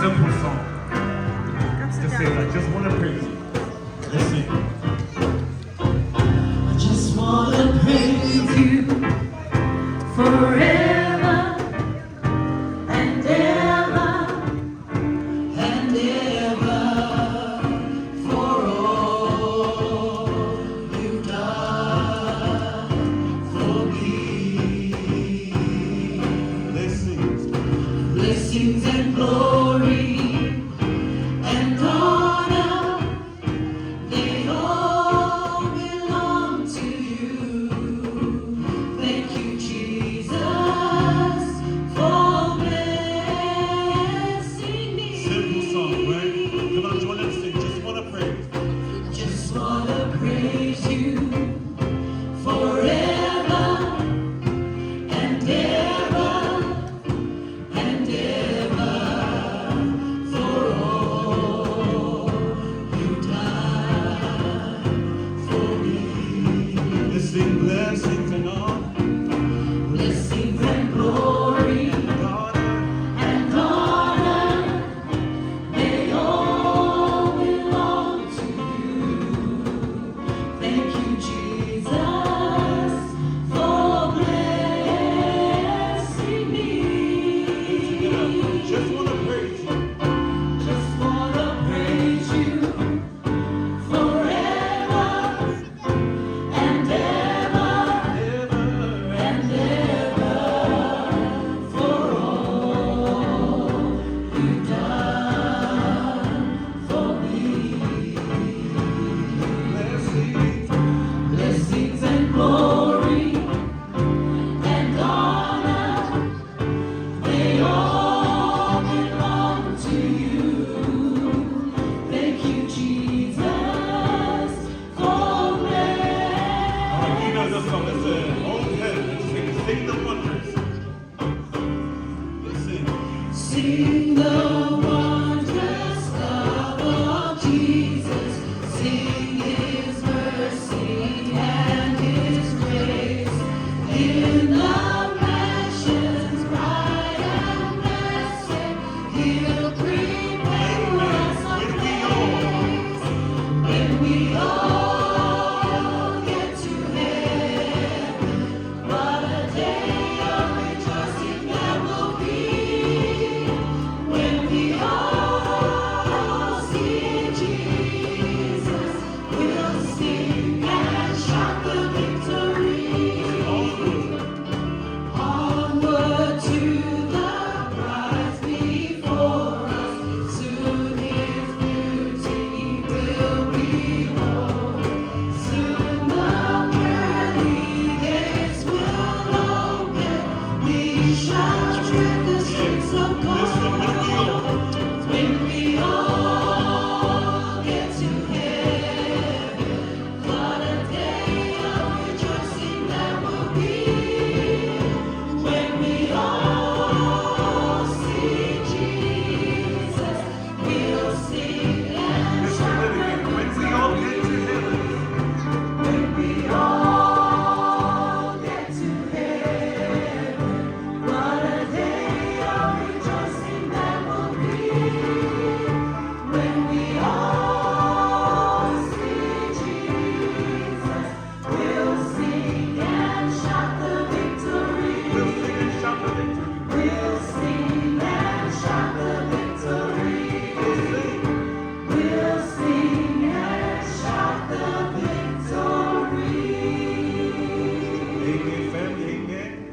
simple song. Just say, I just want to praise you. Let's sing. I just want to praise you forever and ever and ever for all you've done for me. Blessings and glory and honor, they all belong to you. Thank you, Jesus, for blessing me. Simple song, right? Come on, join us sing. Just want to praise. Just want to praise you forever and ever and ever for all you've done for me. Let's sing blessings and honor. Blessings and glory and honor, they all belong to you. Thank you, Jesus, for blessing me. Just want to praise you. Just wanna praise you forever and ever and ever for all you've done for me. Blessings and glory and honor, they all belong to you. Thank you, Jesus, for You know the song. Let's say, oh heaven. Let's sing the wonders. Let's sing. Sing the wondrous love of Jesus. Sing His mercy and His grace. In the mansions bright and blessed, He'll prepare us a place. When we all get to heaven, what a day of rejoicing there will be. When we all see Jesus, we'll sing and shout the victory. Onward to the prize before us, soon His beauty will behold. Soon the pearly gates will open, we shall tread the streets of gold. When we all get to heaven, what a day of rejoicing there will be.